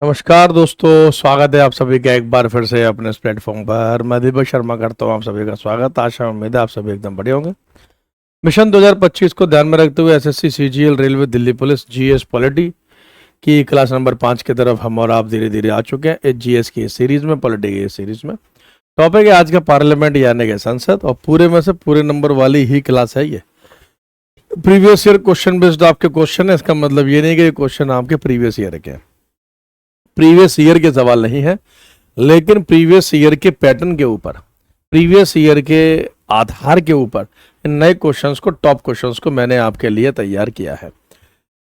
नमस्कार दोस्तों, स्वागत है आप सभी का एक बार फिर से अपने इस प्लेटफॉर्म पर। मैं दीपक शर्मा करता हूँ आप सभी का स्वागत। आशा उम्मीद है आप सभी एकदम बढ़िया होंगे। मिशन 2025 को ध्यान में रखते हुए SSC, CGL, railway, Delhi police, GS polity की क्लास नंबर 5 की तरफ हम और आप धीरे धीरे आ चुके हैं। इस जीएस की सीरीज में, पॉलिटी की सीरीज में टॉपिक है आज का पार्लियामेंट यानी कि संसद, और पूरे में से पूरे नंबर वाली ही क्लास है ये। प्रीवियस ईयर क्वेश्चन बेस्ड आपके क्वेश्चन है, इसका मतलब ये नहीं कि क्वेश्चन आपके प्रीवियस ईयर के हैं। प्रीवियस ईयर के सवाल नहीं है, लेकिन प्रीवियस ईयर के पैटर्न के ऊपर, प्रीवियस ईयर के आधार के ऊपर इन नए क्वेश्चंस को, टॉप क्वेश्चंस को मैंने आपके लिए तैयार किया है।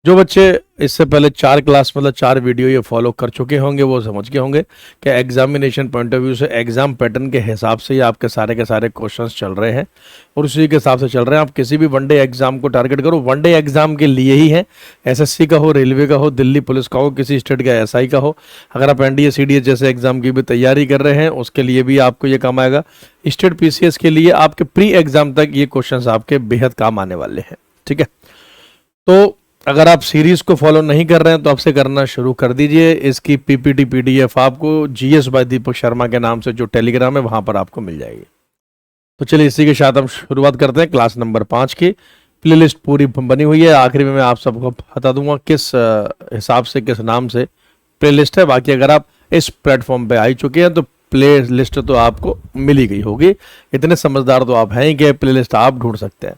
जो बच्चे इससे पहले 4 क्लास मतलब 4 वीडियो ये फॉलो कर चुके होंगे वो समझ गए होंगे कि एग्जामिनेशन पॉइंट ऑफ व्यू से, एग्जाम पैटर्न के हिसाब से ही आपके सारे के सारे क्वेश्चंस चल रहे हैं और उसी के हिसाब से चल रहे हैं। आप किसी भी वनडे एग्जाम को टारगेट करो, वनडे एग्जाम के लिए ही है। एसएससी का हो, रेलवे का हो, दिल्ली पुलिस का हो, किसी स्टेट का एसआई का हो, अगर आप एनडीए सीडीएस जैसे एग्जाम की भी तैयारी कर रहे हैं उसके लिए भी आपको ये काम आएगा। स्टेट पीसीएस के लिए आपके प्री एग्जाम तक ये क्वेश्चन आपके बेहद काम आने वाले हैं। ठीक है, तो अगर आप सीरीज को फॉलो नहीं कर रहे हैं तो आपसे करना शुरू कर दीजिए। इसकी पीपीटी पीडीएफ आपको जीएस बाय दीपक शर्मा के नाम से जो टेलीग्राम है वहां पर आपको मिल जाएगी। तो चलिए इसी के साथ हम शुरुआत करते हैं। क्लास नंबर 5 की प्लेलिस्ट पूरी बनी हुई है। आखिर में मैं आप सबको बता दूंगा किस हिसाब से, किस नाम से प्लेलिस्ट है। बाकी अगर आप इस प्लेटफॉर्म पे आ चुके हैं तो प्ले लिस्ट तो आपको मिल ही गई होगी। इतने समझदार तो आप हैं ही कि प्ले लिस्ट आप ढूंढ सकते हैं।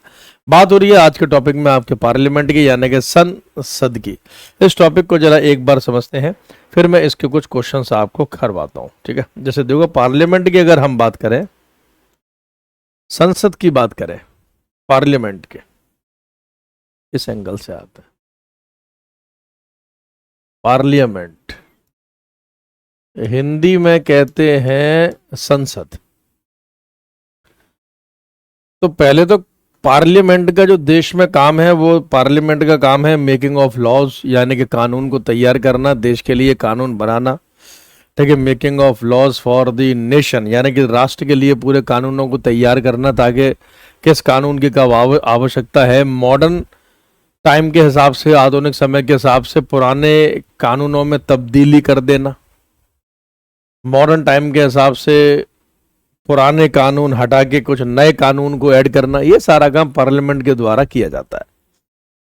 बात हो रही है आज के टॉपिक में आपके पार्लियामेंट की यानी कि संसद की। इस टॉपिक को जरा एक बार समझते हैं, फिर मैं इसके कुछ क्वेश्चंस आपको करवाता हूं। ठीक है, जैसे देखो पार्लियामेंट की अगर हम बात करें, संसद की बात करें, पार्लियामेंट के इस एंगल से आता है। पार्लियामेंट हिंदी में कहते हैं संसद। तो पहले तो पार्लियामेंट का जो देश में काम है वो पार्लियामेंट का काम है मेकिंग ऑफ लॉज, यानी कि कानून को तैयार करना, देश के लिए कानून बनाना। ठीक है, making of laws for the nation, यानी कि राष्ट्र के लिए पूरे कानूनों को तैयार करना ताकि किस कानून की कब आवश्यकता है। मॉडर्न टाइम के हिसाब से, आधुनिक समय के हिसाब से पुराने कानूनों में तब्दीली कर देना, मॉडर्न टाइम के हिसाब से पुराने कानून हटा के कुछ नए कानून को ऐड करना, ये सारा काम पार्लियामेंट के द्वारा किया जाता है।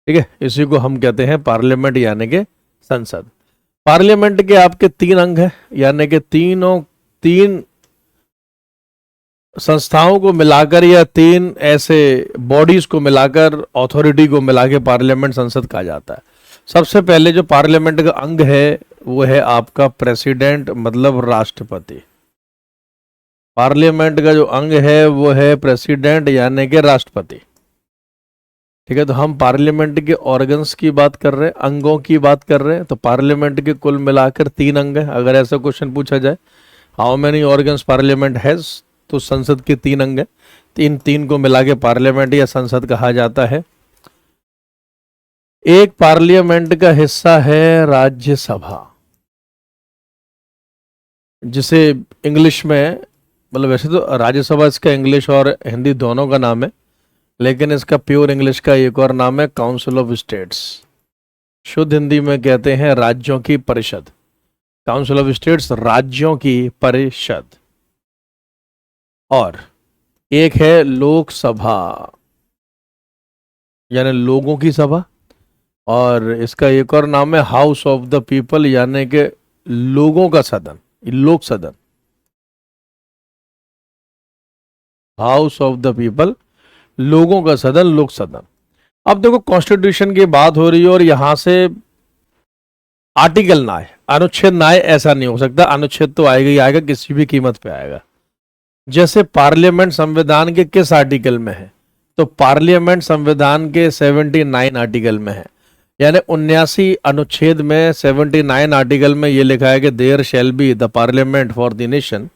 ठीक है, इसी को हम कहते हैं पार्लियामेंट यानी कि संसद। पार्लियामेंट के आपके 3 अंग हैं, यानी कि तीन संस्थाओं को मिलाकर या 3 ऐसे बॉडीज को मिलाकर, अथॉरिटी को मिला के पार्लियामेंट संसद कहा जाता है। सबसे पहले जो पार्लियामेंट का अंग है वो है आपका प्रेसिडेंट, मतलब राष्ट्रपति। पार्लियामेंट का जो अंग है वो है प्रेसिडेंट यानी कि राष्ट्रपति। ठीक है, तो हम पार्लियामेंट के ऑर्गन्स की बात कर रहे हैं, अंगों की बात कर रहे हैं। तो पार्लियामेंट के कुल मिलाकर 3 अंग हैं। अगर ऐसा क्वेश्चन पूछा जाए how many organs parliament has, तो संसद के 3 अंग हैं। इन 3 को मिला के पार्लियामेंट या संसद कहा जाता है। एक पार्लियामेंट का हिस्सा है राज्यसभा, जिसे इंग्लिश में, मतलब वैसे तो राज्यसभा इसका इंग्लिश और हिंदी दोनों का नाम है, लेकिन इसका प्योर इंग्लिश का एक और नाम है काउंसिल ऑफ स्टेट्स। शुद्ध हिंदी में कहते हैं राज्यों की परिषद। काउंसिल ऑफ स्टेट्स, राज्यों की परिषद। और एक है लोकसभा, यानी लोगों की सभा, और इसका एक और नाम है हाउस ऑफ द पीपल, यानी कि लोगों का सदन, लोक सदन, हाउस ऑफ द पीपल, लोगों का सदन, लोक सदन। अब देखो कॉन्स्टिट्यूशन की बात हो रही है और यहां से आर्टिकल ना आए, अनुच्छेद ना आए, ऐसा नहीं हो सकता। अनुच्छेद तो आएगा ही आएगा, किसी भी कीमत पे आएगा। जैसे पार्लियामेंट संविधान के किस आर्टिकल में है, तो पार्लियामेंट संविधान के 79 आर्टिकल में है, यानी 79 अनुच्छेद में 79 आर्टिकल में ये लिखा है कि there shall be the parliament for the nation,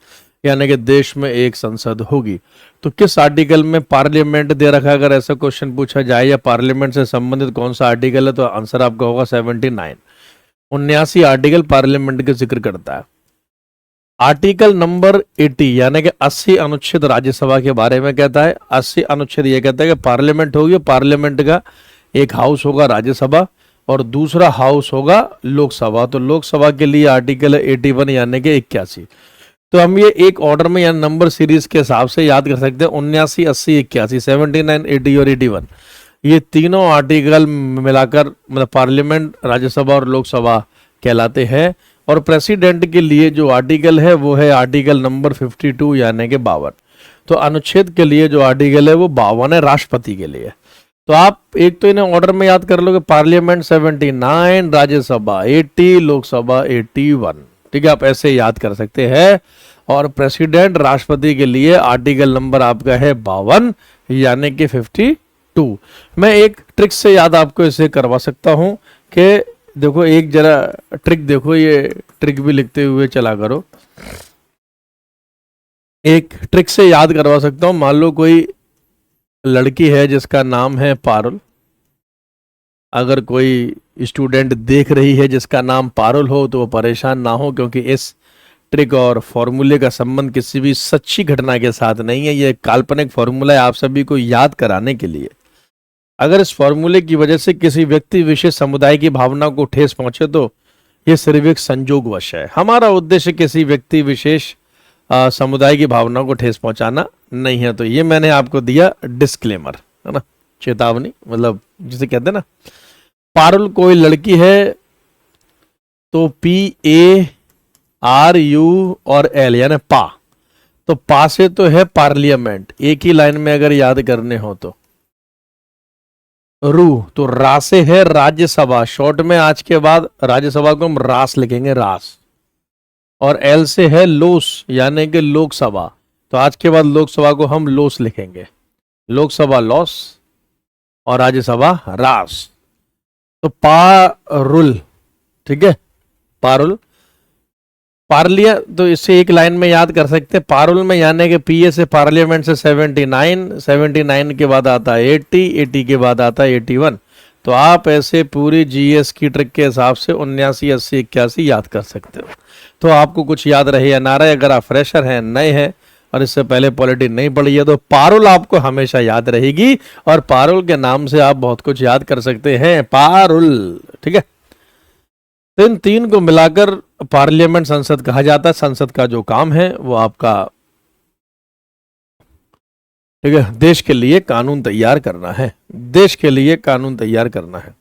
यानी कि देश में एक संसद होगी। तो किस आर्टिकल में पार्लियामेंट दे रखा है, अगर ऐसा क्वेश्चन पूछा जाए या पार्लियामेंट से संबंधित कौन सा आर्टिकल है, तो आंसर आपका होगा 79। 79 आर्टिकल पार्लियामेंट का जिक्र करता है। आर्टिकल नंबर 80 यानी कि 80 अनुच्छेद राज्यसभा के बारे में कहता है। 80 अनुच्छेद ये कहता है कि पार्लियामेंट होगी, पार्लियामेंट का एक हाउस होगा राज्यसभा, और दूसरा हाउस होगा लोकसभा। तो लोकसभा के लिए आर्टिकल 81 यानी कि 81। तो हम ये एक ऑर्डर में या नंबर सीरीज के हिसाब से याद कर सकते हैं। 79, 80, 81, 79, 80 और 81, ये तीनों आर्टिकल मिलाकर मतलब पार्लियामेंट, राज्यसभा और लोकसभा कहलाते हैं। और प्रेसिडेंट के लिए जो आर्टिकल है वो है आर्टिकल नंबर 52 यानी कि 52। तो अनुच्छेद के लिए जो आर्टिकल है वो 52 है राष्ट्रपति के लिए। तो आप एक तो इन्हें ऑर्डर में याद कर लोगे, पार्लियामेंट 79, राज्यसभा 80, लोकसभा 81। ठीक है, आप ऐसे याद कर सकते हैं। और प्रेसिडेंट, राष्ट्रपति के लिए आर्टिकल नंबर आपका है 52 यानी कि 52। मैं एक ट्रिक से याद आपको इसे करवा सकता हूं कि देखो, एक जरा ट्रिक देखो, ये ट्रिक भी लिखते हुए चला करो। एक ट्रिक से याद करवा सकता हूं। मान लो कोई लड़की है जिसका नाम है पारुल। अगर कोई स्टूडेंट देख रही है जिसका नाम पारुल हो तो वो परेशान ना हो, क्योंकि इस ट्रिक और फॉर्मूले का संबंध किसी भी सच्ची घटना के साथ नहीं है। ये काल्पनिक फॉर्मूला है आप सभी को याद कराने के लिए। अगर इस फॉर्मूले की वजह से किसी व्यक्ति विशेष समुदाय की भावना को ठेस पहुंचे तो ये सिर्फ एक संजोगवश है। हमारा उद्देश्य किसी व्यक्ति विशेष समुदाय की भावना को ठेस पहुंचाना नहीं है। तो ये मैंने आपको दिया डिस्क्लेमर, है ना, चेतावनी, मतलब जिसे कहते हैं ना। पारुल कोई लड़की है तो PARU और L यानी पा। तो पा से तो है पार्लियामेंट, एक ही लाइन में अगर याद करने हो तो। रू तो रा से है राज्यसभा, शॉर्ट में आज के बाद राज्यसभा को हम रास लिखेंगे, रास। और एल से है लोस यानी कि लोकसभा, तो आज के बाद लोकसभा को हम लोस लिखेंगे, लोकसभा लॉस और राज्यसभा रास। तो पारुल, ठीक है, पारुल। पार्लिया तो इससे एक लाइन में याद कर सकते हैं। पारुल में यानी कि पीए से पार्लियामेंट से 79, 79 के बाद आता है 80, 80 के बाद आता है 81। तो आप ऐसे पूरी जीएस की ट्रिक के हिसाब से 79, 80, 81 याद कर सकते हो। तो आपको कुछ याद रहे या ना रहे, अगर आप फ्रेशर हैं, नए हैं और इससे पहले पॉलिटी नहीं पढ़ी है तो पारुल आपको हमेशा याद रहेगी। और पारुल के नाम से आप बहुत कुछ याद कर सकते हैं, पारुल। ठीक है, तो इन तीन को मिलाकर पार्लियामेंट, संसद कहा जाता है। संसद का जो काम है वो आपका, ठीक है, देश के लिए कानून तैयार करना है, देश के लिए कानून तैयार करना है।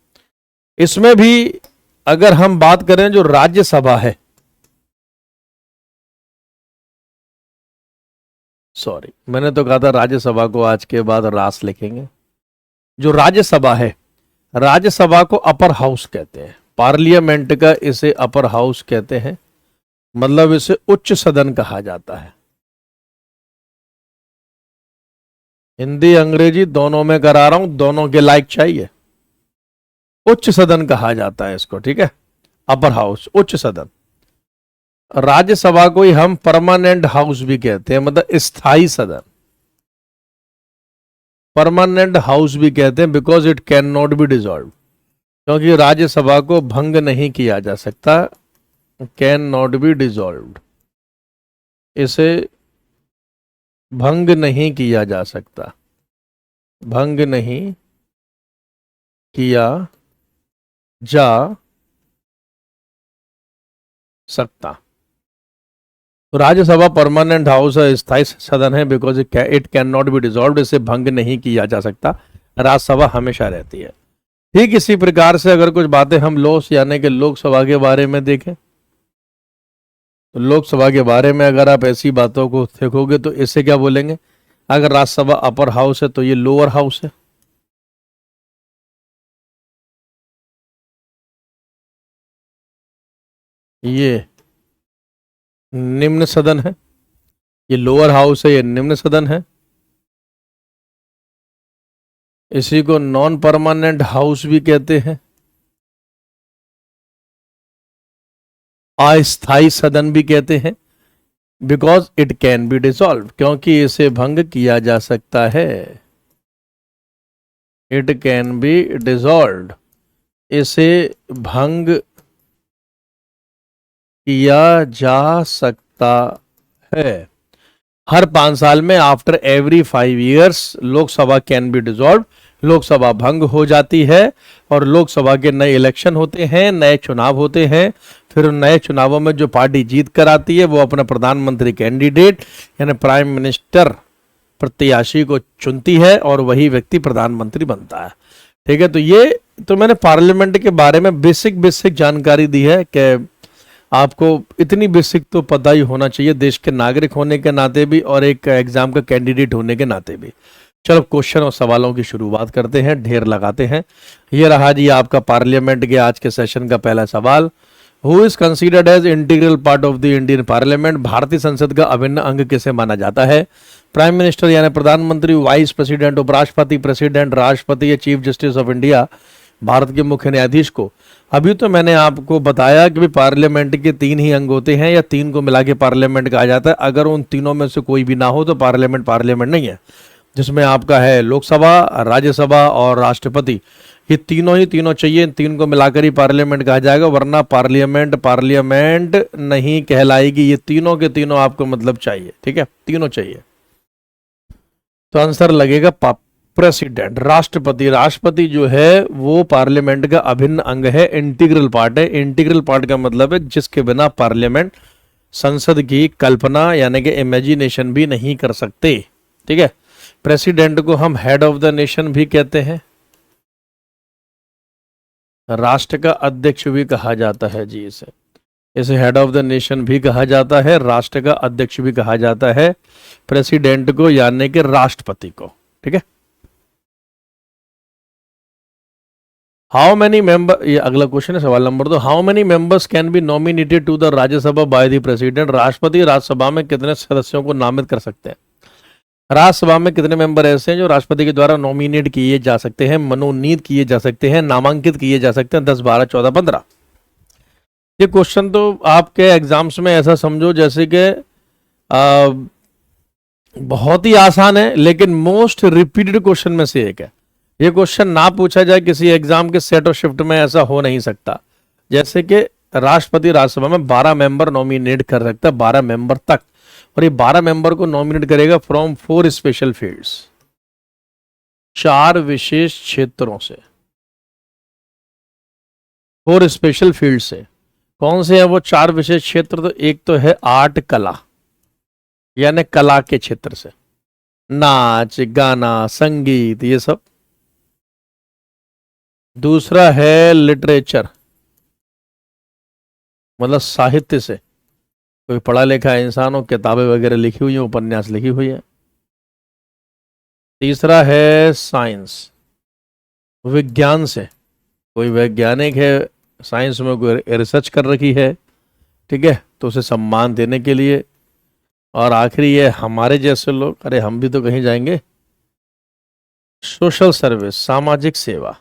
इसमें भी अगर हम बात करें जो राज्यसभा है, सॉरी मैंने तो कहा था राज्यसभा को आज के बाद रास लिखेंगे। जो राज्यसभा है, राज्यसभा को अपर हाउस कहते हैं, पार्लियामेंट का इसे अपर हाउस कहते हैं, मतलब इसे उच्च सदन कहा जाता है। हिंदी अंग्रेजी दोनों में करा रहा हूं, दोनों के लायक चाहिए। उच्च सदन कहा जाता है इसको, ठीक है, अपर हाउस, उच्च सदन। राज्यसभा को ही हम परमानेंट हाउस भी कहते हैं, मतलब स्थायी सदन, परमानेंट हाउस भी कहते हैं, because it can not be dissolve, क्योंकि राज्यसभा को भंग नहीं किया जा सकता, कैन नॉट बी डिसॉल्व्ड, इसे भंग नहीं किया जा सकता, भंग नहीं किया जा सकता। तो राज्यसभा परमानेंट हाउस है, स्थायी सदन है, because it can not be dissolved, इसे भंग नहीं किया जा सकता। राज्यसभा हमेशा रहती है। ठीक इसी प्रकार से अगर कुछ बातें हम लोस यानी कि लोकसभा के बारे में देखें तो लोकसभा के बारे में अगर आप ऐसी बातों को देखोगे तो इसे क्या बोलेंगे, अगर राज्यसभा अपर हाउस है तो ये लोअर हाउस है, ये निम्न सदन है, ये लोअर हाउस है, ये निम्न सदन है। इसी को नॉन परमानेंट हाउस भी कहते हैं, अस्थायी सदन भी कहते हैं, because it can be dissolve, क्योंकि इसे भंग किया जा सकता है, इट कैन बी डिसॉल्व, इसे भंग किया जा सकता है। हर 5 साल में after every 5 years Lok Sabha can be dissolve, Lok Sabha भंग हो जाती है और लोकसभा के नए इलेक्शन होते हैं, नए चुनाव होते हैं। फिर नए चुनावों में जो पार्टी जीत कर आती है वो अपना प्रधानमंत्री कैंडिडेट यानी प्राइम मिनिस्टर प्रत्याशी को चुनती है और वही व्यक्ति प्रधानमंत्री बनता है। ठीक है, तो ये तो मैंने पार्लियामेंट के बारे में बेसिक जानकारी दी है कि आपको इतनी बेसिक तो पता ही होना चाहिए देश के नागरिक होने के नाते भी और एक एग्जाम का कैंडिडेट होने के नाते भी। चलो क्वेश्चन और सवालों की शुरुआत करते हैं, ढेर लगाते हैं। ये रहा जी आपका पार्लियामेंट के आज के सेशन का पहला सवाल। Who is considered as integral part of the Indian parliament? भारतीय संसद का अभिन्न अंग किसे माना जाता है? प्राइम मिनिस्टर यानी प्रधानमंत्री, वाइस प्रेसिडेंट, उपराष्ट्रपति, प्रेसिडेंट, राष्ट्रपति या chief justice of India, Bharat के मुख्य न्यायाधीश को। अभी तो मैंने आपको बताया कि पार्लियामेंट के 3 ही अंग होते हैं या 3 को मिला के पार्लियामेंट कहा जाता है। अगर उन तीनों में से कोई भी ना हो तो पार्लियामेंट नहीं है, जिसमें आपका है लोकसभा, राज्यसभा और राष्ट्रपति। ये तीनों चाहिए, इन 3 को मिलाकर ही पार्लियामेंट कहा जाएगा, वरना पार्लियामेंट नहीं कहलाएगी। ये तीनों के तीनों आपको मतलब चाहिए, ठीक है, तीनों चाहिए। तो आंसर लगेगा प्रेसिडेंट, राष्ट्रपति। राष्ट्रपति जो है वो पार्लियामेंट का अभिन्न अंग है, इंटीग्रल पार्ट है। इंटीग्रल पार्ट का मतलब है जिसके बिना पार्लियामेंट संसद की कल्पना यानी कि इमेजिनेशन भी नहीं कर सकते। ठीक है, प्रेसिडेंट को हम हेड ऑफ द नेशन भी कहते हैं, राष्ट्र का अध्यक्ष भी कहा जाता है जी। इसे हेड ऑफ द नेशन भी कहा जाता है, राष्ट्र का अध्यक्ष भी कहा जाता है प्रेसिडेंट को यानी कि राष्ट्रपति को। ठीक है, हाउ मेनी मेंबर, ये अगला क्वेश्चन है, सवाल number 2। How many members can be nominated to the Rajya Sabha by the president? राष्ट्रपति राज्यसभा में कितने सदस्यों को नामित कर सकते हैं? राज्यसभा में कितने मेंबर ऐसे हैं जो राष्ट्रपति के द्वारा नॉमिनेट किए जा सकते हैं, मनोनीत किए जा सकते हैं, नामांकित किए जा सकते हैं? 10, 12, 14, 15। ये क्वेश्चन तो आपके एग्जाम्स में ऐसा समझो जैसे कि बहुत ही आसान है, लेकिन मोस्ट रिपीटेड क्वेश्चन में से एक है। ये क्वेश्चन ना पूछा जाए किसी एग्जाम के सेट और शिफ्ट में, ऐसा हो नहीं सकता। जैसे कि राष्ट्रपति राज्यसभा में 12 मेंबर नॉमिनेट कर सकता है, 12 मेंबर तक, और ये 12 मेंबर को नॉमिनेट करेगा फ्रॉम 4 स्पेशल फील्ड्स, 4 विशेष क्षेत्रों से, 4 स्पेशल फील्ड से। कौन से है वो 4 विशेष क्षेत्र? तो एक तो है आर्ट, कला, यानी कला के क्षेत्र से, नाच, गाना, संगीत, ये सब। दूसरा है लिटरेचर, मतलब साहित्य से, कोई पढ़ा लिखा इंसान हो, किताबें वगैरह लिखी हुई है, उपन्यास लिखी हुई है। तीसरा है साइंस, विज्ञान से, कोई वैज्ञानिक है, साइंस में कोई रिसर्च कर रखी है, ठीक है, तो उसे सम्मान देने के लिए। और आखिरी है हमारे जैसे लोग, अरे हम भी तो कहीं जाएंगे, सोशल सर्विस, सामाजिक सेवा।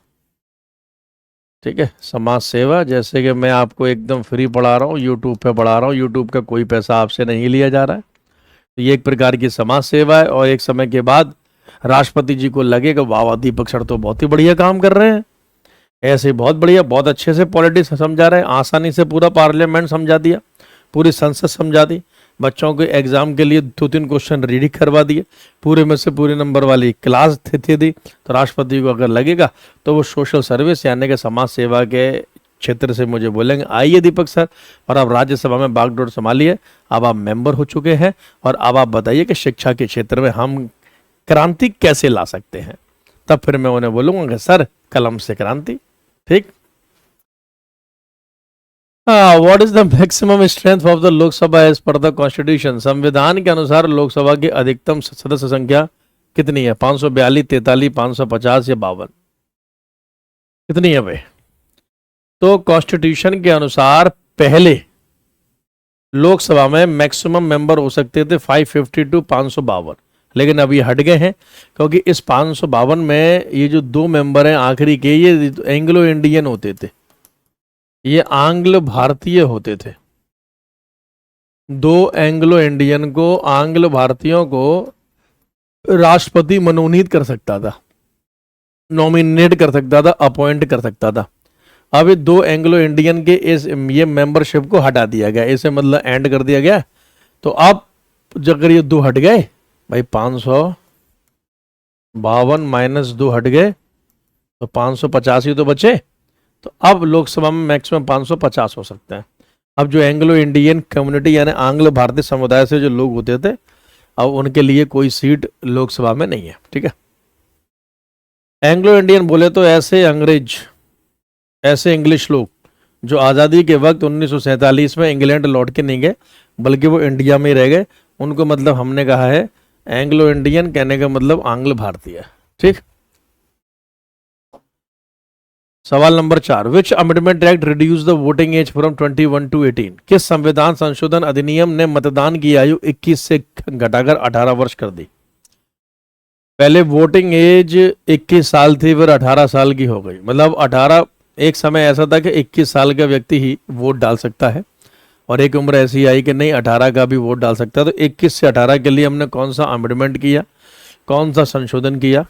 ठीक है, समाज सेवा, जैसे कि मैं आपको एकदम फ्री पढ़ा रहा हूँ, यूट्यूब पे पढ़ा रहा हूँ, यूट्यूब का कोई पैसा आपसे नहीं लिया जा रहा है, तो ये एक प्रकार की समाज सेवा है। और एक समय के बाद राष्ट्रपति जी को लगेगा वाह वाह दीपक सर तो बहुत ही बढ़िया काम कर रहे हैं, ऐसे बहुत बढ़िया, बहुत अच्छे से पॉलिटिक्स समझा रहे हैं, आसानी से पूरा पार्लियामेंट समझा दिया, पूरी संसद समझा दी, बच्चों के एग्जाम के लिए 2-3 क्वेश्चन रेडी करवा दिए, पूरे में से पूरे नंबर वाली क्लास थी दी। तो राष्ट्रपति को अगर लगेगा तो वो सोशल सर्विस यानी कि समाज सेवा के क्षेत्र से मुझे बोलेंगे आइए दीपक सर, और आप राज्यसभा में बागडोर संभालिए, अब आप मेंबर हो चुके हैं, और अब आप बताइए कि शिक्षा के क्षेत्र में हम क्रांति कैसे ला सकते हैं। तब फिर मैं उन्हें बोलूंगा कि सर कलम से क्रांति। ठीक, what is the maximum strength of the Lok Sabha as per the constitution? संविधान के अनुसार लोकसभा की अधिकतम सदस्य संख्या कितनी है? 542, 43, 550 या 52? कितनी है भाई? तो कॉन्स्टिट्यूशन के अनुसार पहले लोकसभा में मैक्सिमम मेंबर हो सकते थे 552, 552, लेकिन अब ये हट गए हैं, क्योंकि इस 552 में ये जो 2 मेंबर हैं आखिरी के, ये एंग्लो इंडियन होते थे, ये आंग्ल भारतीय होते थे। 2 एंग्लो इंडियन को, आंग्ल भारतीयों को राष्ट्रपति मनोनीत कर सकता था, नॉमिनेट कर सकता था, अपॉइंट कर सकता था। अब 2 एंग्लो इंडियन के ये मेंबरशिप को हटा दिया गया, इसे मतलब एंड कर दिया गया। तो अब अगर ये 2 हट गए भाई, 552 - 2 हट गए, तो 585 तो बचे। तो अब लोकसभा में मैक्सिमम 550 हो सकते हैं। अब जो एंग्लो इंडियन कम्युनिटी यानी आंग्ल भारतीय समुदाय से जो लोग होते थे, अब उनके लिए कोई सीट लोकसभा में नहीं है। ठीक है, एंग्लो इंडियन बोले तो ऐसे अंग्रेज, ऐसे इंग्लिश लोग जो आज़ादी के वक्त 1947 में इंग्लैंड लौट के नहीं गए बल्कि वो इंडिया में ही रह गए, उनको मतलब हमने कहा है एंग्लो इंडियन, कहने का मतलब आंग्ल भारतीय। ठीक, सवाल number 4, which amendment act reduce the voting age from 21 to 18? किस संविधान संशोधन अधिनियम ने मतदान की आयु 21 से घटाकर 18 वर्ष कर दी? पहले वोटिंग एज 21 साल थी, फिर 18 साल की हो गई। मतलब 18, एक समय ऐसा था कि 21 साल का व्यक्ति ही वोट डाल सकता है, और एक उम्र ऐसी आई कि नहीं 18 का भी वोट डाल सकता है। तो 21 से 18 के लिए हमने कौन सा अमेंडमेंट किया, कौन सा संशोधन किया?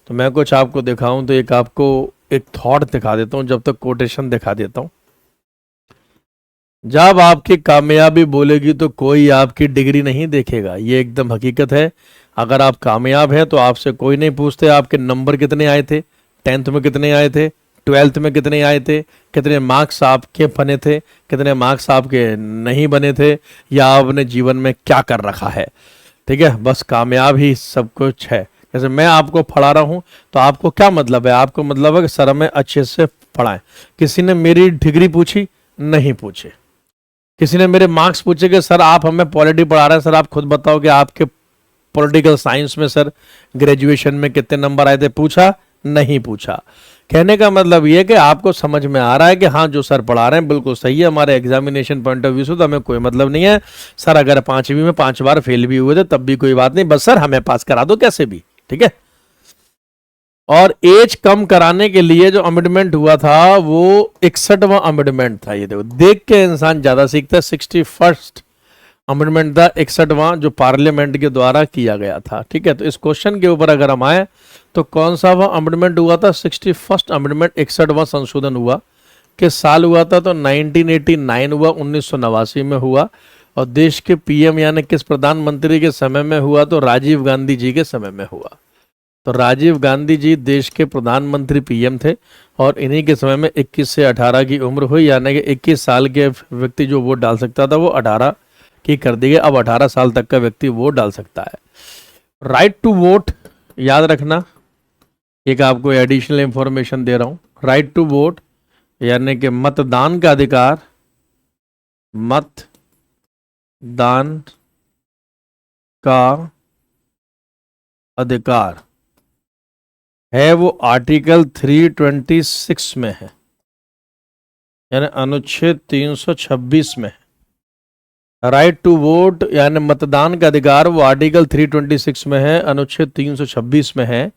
तो मैं कुछ आपको दिखाऊं तो एक आपको एक थॉट दिखा देता हूं, जब तक कोटेशन दिखा देता हूं। जब आपकी कामयाबी बोलेगी तो कोई आपकी डिग्री नहीं देखेगा, ये एकदम हकीकत है। अगर आप कामयाब हैं तो आपसे कोई नहीं पूछते आपके नंबर कितने आए थे, 10th में कितने आए थे, 12th में कितने आए थे, कितने मार्क्स आपके बने थे, कितने मार्क्स आपके नहीं बने थे, या आपने जीवन में क्या कर रखा है। ठीक है, बस कामयाब ही सब कुछ है। जैसे मैं आपको पढ़ा रहा हूं तो आपको क्या मतलब है? आपको मतलब है कि सर हमें अच्छे से पढ़ाएं। किसी ने मेरी डिग्री पूछी? नहीं पूछे। किसी ने मेरे मार्क्स पूछे कि सर आप हमें पॉलिटी पढ़ा रहे हैं, सर आप खुद बताओ कि आपके पॉलिटिकल साइंस में सर ग्रेजुएशन में कितने नंबर आए थे? पूछा? नहीं पूछा। कहने का मतलब ये कि आपको समझ में आ रहा है कि हाँ जो सर पढ़ा रहे हैं बिल्कुल सही है, हमारे एग्जामिनेशन पॉइंट ऑफ व्यू से तो हमें कोई मतलब नहीं है। सर अगर 5वीं में 5 बार फेल भी हुए थे तब भी कोई बात नहीं, बस सर हमें पास करा दो कैसे भी। ठीक है, और एज कम कराने के लिए जो अमेंडमेंट हुआ था वो 61वां अमेंडमेंट था। ये देखो, देख के इंसान ज्यादा सीखता है। 61st अमेंडमेंट था, 61वां, जो पार्लियामेंट के द्वारा किया गया था। ठीक है, तो इस क्वेश्चन के ऊपर अगर हम आए तो कौन सा वह अमेंडमेंट हुआ था? 61st अमेंडमेंट, 61वां संशोधन हुआ। किस साल हुआ था? तो 1989 हुआ, 1989 में हुआ। और देश के पीएम यानी किस प्रधानमंत्री के समय में हुआ? तो राजीव गांधी जी के समय में हुआ। तो राजीव गांधी जी देश के प्रधानमंत्री पीएम थे, और इन्हीं के समय में 21 से 18 की उम्र हुई, यानी कि 21 साल के व्यक्ति जो वोट डाल सकता था वो 18 की कर दी गई। अब 18 साल तक का व्यक्ति वोट डाल सकता है। राइट टू वोट, याद रखना, एक आपको एडिशनल इंफॉर्मेशन दे रहा हूं। राइट टू वोट यानी कि मतदान का अधिकार, मतदान का अधिकार है वो आर्टिकल 326 में है, यानी अनुच्छेद 326 में है। राइट टू वोट यानी मतदान का अधिकार वो आर्टिकल 326 में है, अनुच्छेद 326 में है।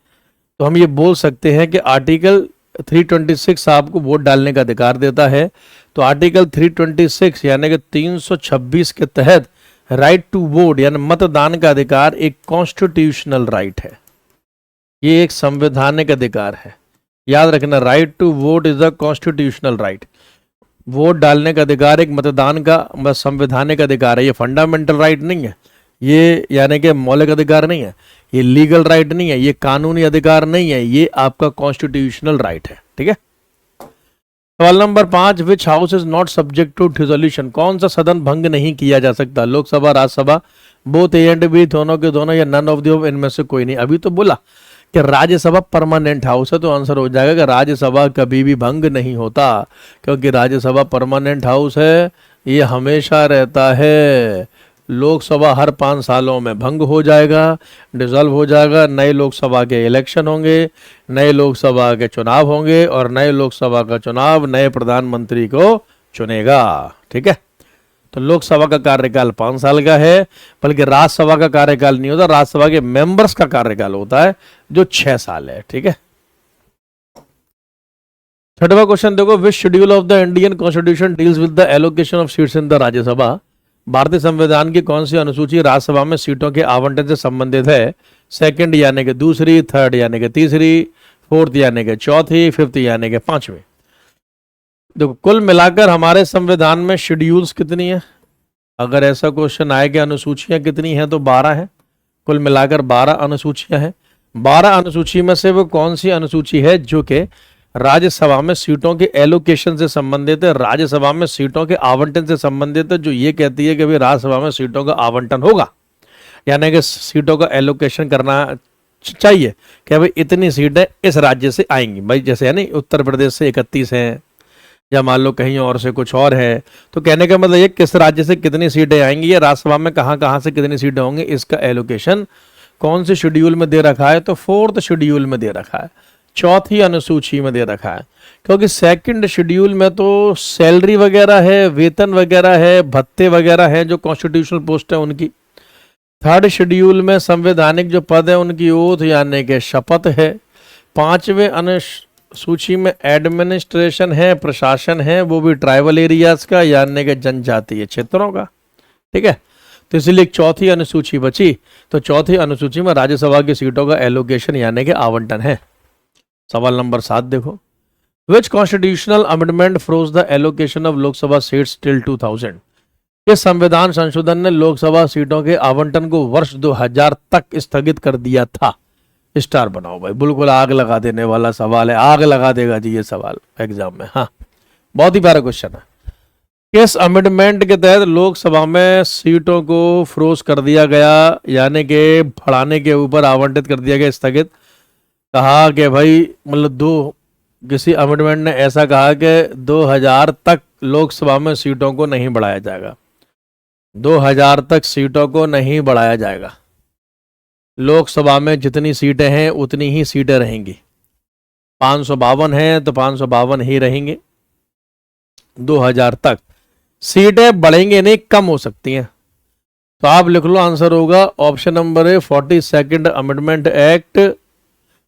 तो हम ये बोल सकते हैं कि आर्टिकल 326 आपको वोट डालने का अधिकार देता है। तो आर्टिकल 326 यानी कि 326 के तहत राइट टू वोट यानी मतदान का अधिकार एक कॉन्स्टिट्यूशनल राइट है, ये एक संवैधानिक अधिकार है। याद रखना, right to vote is the constitutional right. Vote डालने का अधिकार एक मतदान का संवैधानिक अधिकार है, ये फंडामेंटल राइट नहीं है, ये यानी कि मौलिक अधिकार नहीं है, ये लीगल राइट नहीं है, ये कानूनी अधिकार नहीं है, ये आपका कॉन्स्टिट्यूशनल राइट है। ठीक है, सवाल number 5, which house is not subject to dissolution? कौन सा सदन भंग नहीं किया जा सकता? Lok Sabha, Rajya Sabha, both A and B, दोनों के दोनों, या नन ऑफ द अबव, इनमें से कोई नहीं। अभी तो बोला कि राज्यसभा परमानेंट हाउस है, तो आंसर हो जाएगा कि राज्यसभा कभी भी भंग नहीं होता, क्योंकि राज्यसभा परमानेंट हाउस है, ये हमेशा रहता है। लोकसभा हर 5 सालों में भंग हो जाएगा, डिसॉल्व हो जाएगा, नए लोकसभा के इलेक्शन होंगे, नए लोकसभा के चुनाव होंगे, और नए लोकसभा का चुनाव नए प्रधानमंत्री को चुनेगा। ठीक है, तो लोकसभा का कार्यकाल 5 साल का है, बल्कि राज्यसभा का कार्यकाल नहीं होता, राज्यसभा के मेंबर्स का कार्यकाल होता है जो 6 साल है। ठीक है, 6वां क्वेश्चन देखो, which schedule of the Indian constitution deals with the allocation of seats in the Rajya Sabha? भारतीय संविधान की कौन सी अनुसूची राज्यसभा में सीटों के आवंटन से संबंधित है? सेकंड यानी कि दूसरी, थर्ड यानी कि तीसरी, फोर्थ यानी कि चौथी, फिफ्थ यानी कि 5वीं। देखो, कुल मिलाकर हमारे संविधान में शेड्यूल्स कितनी है? अगर ऐसा क्वेश्चन आए कि अनुसूचियां कितनी हैं तो 12 है, कुल मिलाकर 12 अनुसूचियां हैं। 12 अनुसूची में से वो कौन सी अनुसूची है जो कि राज्यसभा में सीटों के एलोकेशन से संबंधित है, राज्यसभा में सीटों के आवंटन से संबंधित है, जो ये कहती है कि भाई राज्यसभा में सीटों का आवंटन होगा, यानी कि सीटों का एलोकेशन करना चाहिए कि भाई इतनी सीटें इस राज्य से आएंगी। भाई जैसे है नहीं, उत्तर प्रदेश से 31 हैं, या मान लो कहीं और से कुछ और है, तो कहने का मतलब ये किस राज्य से कितनी सीटें आएंगी या राज्यसभा में कहाँ कहाँ से कितनी सीटें होंगी, इसका एलोकेशन कौन से शेड्यूल में दे रखा है, तो 4th शेड्यूल में दे रखा है, 4थी अनुसूची में दे रखा है। क्योंकि 2nd शेड्यूल में तो सैलरी वगैरह है, वेतन वगैरह है, भत्ते वगैरह है, जो कॉन्स्टिट्यूशनल पोस्ट है उनकी। 3rd शेड्यूल में संवैधानिक जो पद है उनकी ओथ यानी कि शपथ है। 5वें अनुसूची में एडमिनिस्ट्रेशन है, प्रशासन है, वो भी ट्राइबल एरियाज का यानी कि जनजातीय क्षेत्रों का। ठीक है, तो इसलिए 4थी अनुसूची बची, तो 4थी अनुसूची में राज्यसभा की सीटों का एलोकेशन यानी कि आवंटन है। सवाल नंबर 7 देखो, which constitutional amendment froze the allocation of Lok Sabha seats till 2000? ये संविधान संशोधन ने लोकसभा सीटों के आवंटन को वर्ष 2000 तक स्थगित कर दिया था। स्टार बनाओ भाई, बिल्कुल आग लगा देने वाला सवाल है, आग लगा देगा जी ये सवाल एग्जाम में। हाँ, बहुत ही प्यारा क्वेश्चन है। किस अमेंडमेंट के तहत लोकसभा में सीटों को फ्रोज कर दिया गया, यानी कि बढ़ाने के ऊपर आवंटित कर दिया गया, स्थगित? कहा कि भाई मतलब किसी अमेंडमेंट ने ऐसा कहा कि 2000 तक लोकसभा में सीटों को नहीं बढ़ाया जाएगा, 2000 तक सीटों को नहीं बढ़ाया जाएगा। लोकसभा में जितनी सीटें हैं उतनी ही सीटें रहेंगी। 552 हैं तो 552 ही रहेंगे। 2000 तक सीटें बढ़ेंगे नहीं, कम हो सकती हैं। तो आप लिख लो, आंसर होगा option number A, 42nd amendment act,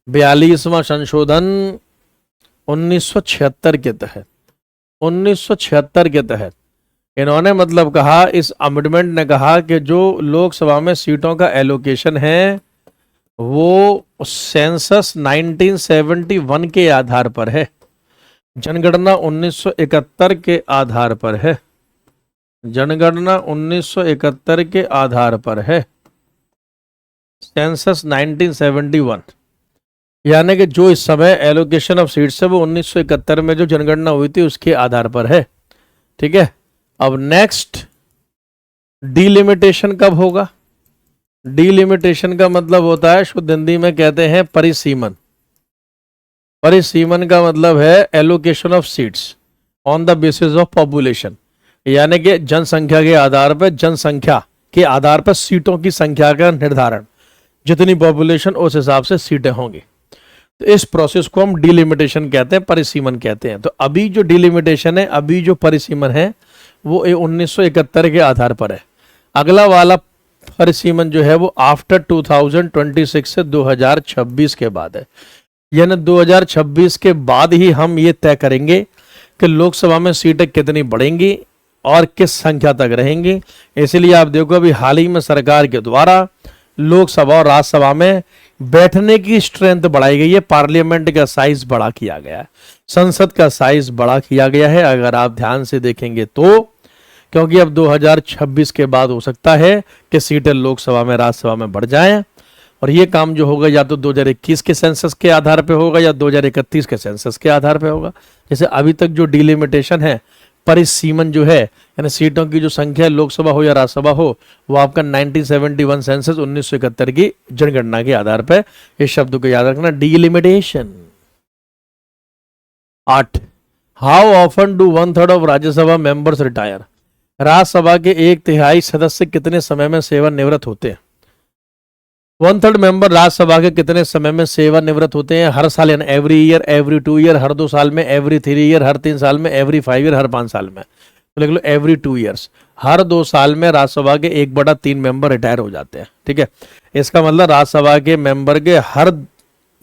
42वां संशोधन 1976 के तहत। 1976 के तहत इन्होंने मतलब कहा, इस अमेंडमेंट ने कहा कि जो लोकसभा में सीटों का एलोकेशन है वो सेंसस 1971 के आधार पर है, जनगणना 1971 के आधार पर है, जनगणना 1971 के आधार पर है, सेंसस 1971। यानी कि जो इस समय एलोकेशन ऑफ सीट्स है वो 1971 में जो जनगणना हुई थी उसके आधार पर है। ठीक है, अब नेक्स्ट, डिलिमिटेशन कब होगा? डिलिमिटेशन का मतलब होता है, शुद्ध हिंदी में कहते हैं परिसीमन। परिसीमन का मतलब है allocation of seats on the basis of population, यानी कि जनसंख्या के आधार पर, जनसंख्या के आधार पर सीटों की संख्या का निर्धारण, जितनी पॉपुलेशन उस हिसाब से सीटें होंगी। तो इस प्रोसेस को हम डिलिमिटेशन कहते हैं, परिसीमन कहते हैं। तो अभी जो डिलिमिटेशन है, अभी जो परिसीमन है वो 1971 के आधार पर है। अगला वाला परिसीमन जो है वो आफ्टर 2026 से 2026 के बाद है, यानी 2026 के बाद ही हम ये तय करेंगे कि लोकसभा में सीटें कितनी बढ़ेंगी और किस संख्या तक रहेंगी। इसलिए आप देखो अभी हाल ही में सरकार के द्वारा लोकसभा और राज्यसभा में बैठने की स्ट्रेंथ बढ़ाई गई है, पार्लियामेंट का साइज बड़ा किया गया है, संसद का साइज बड़ा किया गया है। अगर आप ध्यान से देखेंगे तो, क्योंकि अब 2026 के बाद हो सकता है कि सीटें लोकसभा में राज्यसभा में बढ़ जाएं, और ये काम जो होगा या तो 2021 के सेंसस के आधार पे होगा या 2031 के सेंसस के आधार पे होगा। जैसे अभी तक जो डिलिमिटेशन है, परिसीमन जो है, यानी सीटों की जो संख्या लोकसभा हो या राज्यसभा हो, वो आपका 1971 सेंसस 1971 की जनगणना के आधार पर। इस शब्द को याद रखना, delimitation. 8, how often do 1/3 of Rajya Sabha members retire? Rajya Sabha के 1/3 सदस्य कितने समय में सेवानिवृत्त होते हैं? 1/3 मेंबर राज्यसभा के कितने समय में सेवानिवृत्त होते हैं? हर साल, यानी एवरी ईयर, एवरी 2 ईयर, हर 2 साल में, एवरी 3 ईयर, हर 3 साल में, एवरी 5 ईयर, हर 5 साल में। तो लिख लो एवरी 2 ईयर्स, हर 2 साल में राज्यसभा के 1/3 मेंबर रिटायर हो जाते हैं। ठीक है, इसका मतलब राज्यसभा के मेंबर के हर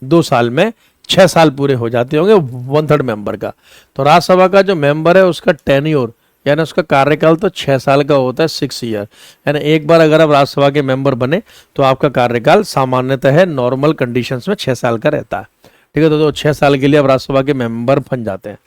2 साल में 6 साल पूरे हो जाते होंगे 1/3 मेंबर का। तो राज्यसभा का जो मेंबर है उसका टेन्योर, यानी उसका कार्यकाल तो 6 साल का होता है, 6 ईयर। यानी एक बार अगर आप राज्यसभा के मेंबर बने तो आपका कार्यकाल सामान्यतः है, नॉर्मल कंडीशंस में 6 साल का रहता है। ठीक है, तो 6 साल के लिए आप राज्यसभा के मेंबर बन जाते हैं।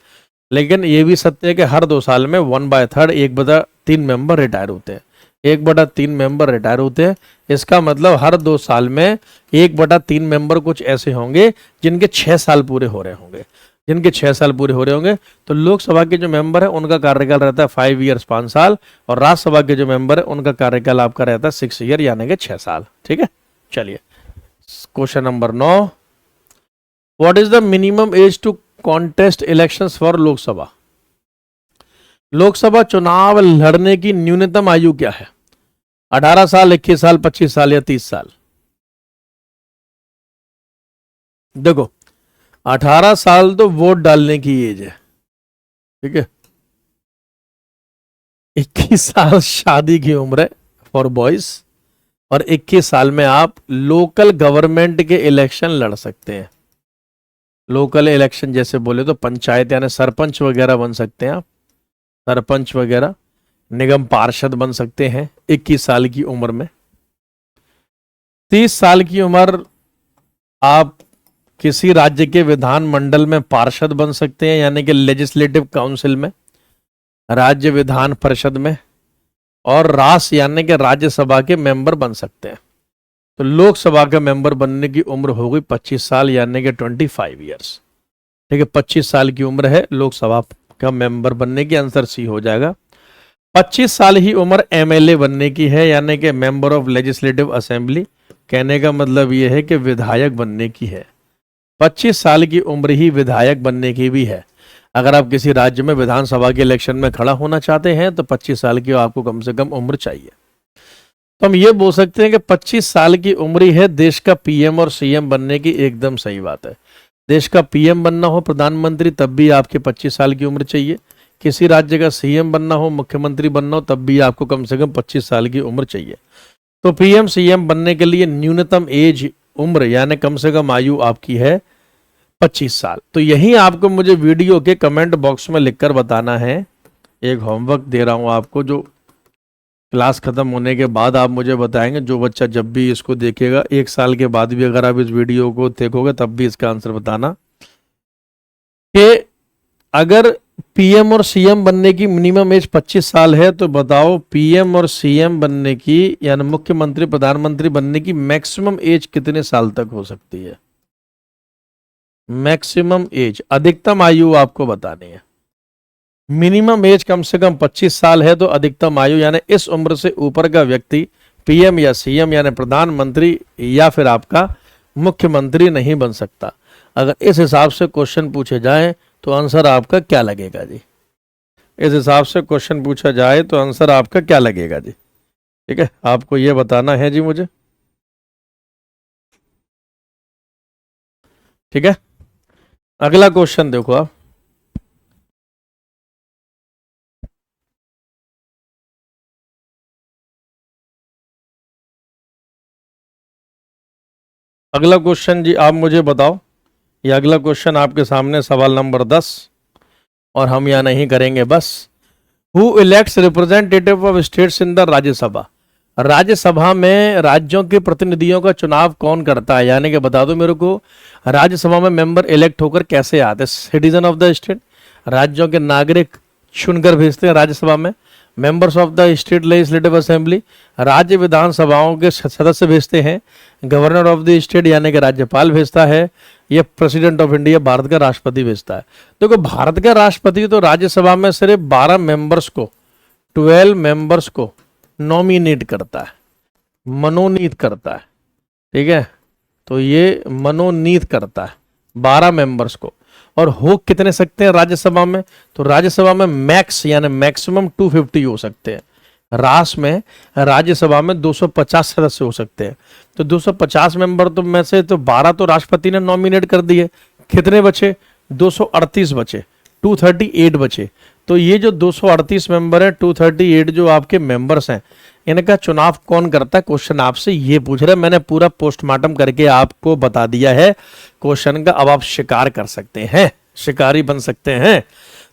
लेकिन ये भी सत्य है कि हर 2 साल में 1/3, 1/3 मेंबर रिटायर होते हैं। 1/3 मेंबर रिटायर होते हैं। इसका मतलब हर 2 साल में 1/3 मेंबर कुछ ऐसे होंगे जिनके 6 साल पूरे हो रहे होंगे। जिनके 6 साल पूरे हो रहे होंगे तो लोकसभा के जो मेंबर है उनका कार्यकाल रहता है 5 ईयर्स 5 साल, और राज्यसभा के जो मेंबर है उनका कार्यकाल आपका रहता है 6 ईयर यानी कि 6 साल। ठीक है, चलिए question number 9, what is the minimum age to contest elections for Lok Sabha? Lok Sabha चुनाव लड़ने की न्यूनतम आयु क्या है? 18 साल, 21 साल, 25 साल या 30 साल? देखो 18 साल तो वोट डालने की एज है, ठीक है। 21 साल शादी की उम्र है फॉर बॉयज, और 21 साल में आप लोकल गवर्नमेंट के इलेक्शन लड़ सकते हैं। लोकल इलेक्शन जैसे बोले तो पंचायत यानी सरपंच वगैरह बन सकते हैं आप, सरपंच वगैरह, निगम पार्षद बन सकते हैं 21 साल की उम्र में। 30 साल की उम्र आप किसी राज्य के विधानमंडल में पार्षद बन सकते हैं यानी कि लेजिस्लेटिव काउंसिल में, राज्य विधान परिषद में, और रास यानी कि राज्यसभा के मेंबर बन सकते हैं। तो लोकसभा का मेंबर बनने की उम्र हो गई 25 साल यानी कि 25 ईयर्स। ठीक है, 25 साल की उम्र है लोकसभा का मेंबर बनने की, आंसर सी हो जाएगा। 25 साल ही उम्र एमएलए बनने की है यानी कि मेंबर ऑफ लेजिस्लेटिव असेंबली। कहने का मतलब यह है कि विधायक बनने की है। 25 साल की उम्र ही विधायक बनने की भी है। अगर आप किसी राज्य में विधानसभा के इलेक्शन में खड़ा होना चाहते हैं तो 25 साल की आपको कम से कम उम्र चाहिए। तो हम ये बोल सकते हैं कि 25 साल की उम्र ही है देश का पीएम और सीएम बनने की। एकदम सही बात है। देश का पीएम बनना हो, प्रधानमंत्री, तब भी आपके 25 साल की उम्र चाहिए। किसी राज्य का सीएम बनना हो, मुख्यमंत्री बनना हो, तब भी आपको कम से कम 25 साल की उम्र चाहिए। तो पीएम सीएम बनने के लिए न्यूनतम एज उम्र यानी कम से कम आयु आपकी है 25 साल। तो यही आपको मुझे वीडियो के कमेंट बॉक्स में लिखकर बताना है। एक होमवर्क दे रहा हूं आपको, जो क्लास खत्म होने के बाद आप मुझे बताएंगे। जो बच्चा जब भी इसको देखेगा 1 साल के बाद भी अगर आप इस वीडियो को देखोगे तब भी इसका आंसर बताना कि अगर पीएम और सीएम बनने की मिनिमम एज 25 साल है तो बताओ पीएम और सीएम बनने की यानी मुख्यमंत्री प्रधानमंत्री बनने की मैक्सिमम एज कितने साल तक हो सकती है? मैक्सिमम एज, अधिकतम आयु आपको बतानी है। मिनिमम एज कम से कम 25 साल है तो अधिकतम आयु यानी इस उम्र से ऊपर का व्यक्ति पीएम या सीएम यानी प्रधानमंत्री या फिर आपका मुख्यमंत्री नहीं बन सकता। अगर इस हिसाब से क्वेश्चन पूछे जाए तो आंसर आपका क्या लगेगा जी? इस हिसाब से क्वेश्चन पूछा जाए तो आंसर आपका क्या लगेगा जी? ठीक है, आपको यह बताना है जी मुझे। ठीक है, अगला क्वेश्चन देखो आप। अगला क्वेश्चन जी आप मुझे बताओ। ये अगला क्वेश्चन आपके सामने सवाल नंबर 10, और हम यहाँ नहीं करेंगे बस। Who elects representative of states in the Rajya Sabha? Rajya Sabha में राज्यों के प्रतिनिधियों का चुनाव कौन करता है? यानी कि बता दो मेरे को, राज्यसभा में मेंबर इलेक्ट होकर कैसे आते हैं? सिटीजन ऑफ द स्टेट, राज्यों के नागरिक चुनकर भेजते हैं राज्यसभा में। Members of the state legislative assembly, राज्य विधानसभाओं के सदस्य भेजते हैं। गवर्नर ऑफ द स्टेट यानी कि राज्यपाल भेजता है। ये प्रेसिडेंट ऑफ इंडिया भारत का राष्ट्रपति भेजता है। देखो भारत का राष्ट्रपति तो राज्यसभा में सिर्फ 12 मेंबर्स को, 12 मेंबर्स को नॉमिनेट करता है, मनोनीत करता है। ठीक है, तो ये मनोनीत करता है 12 मेंबर्स को। और हो कितने सकते हैं राज्यसभा में? तो राज्यसभा में मैक्स यानी मैक्सिमम 250 हो सकते हैं। राष्ट्र में राज्यसभा में 250 सदस्य हो सकते हैं। तो 250 मेंबर तो में से तो 12 तो राष्ट्रपति ने नॉमिनेट कर दिए। कितने बचे? 238 बचे, 238 बचे। तो ये जो 238 मेंबर है, 238 जो आपके मेंबर्स हैं, इनका चुनाव कौन करता है? क्वेश्चन आपसे ये पूछ रहे हैं। मैंने पूरा पोस्टमार्टम करके आपको बता दिया है क्वेश्चन का। अब आप शिकार कर सकते हैं, शिकारी बन सकते हैं।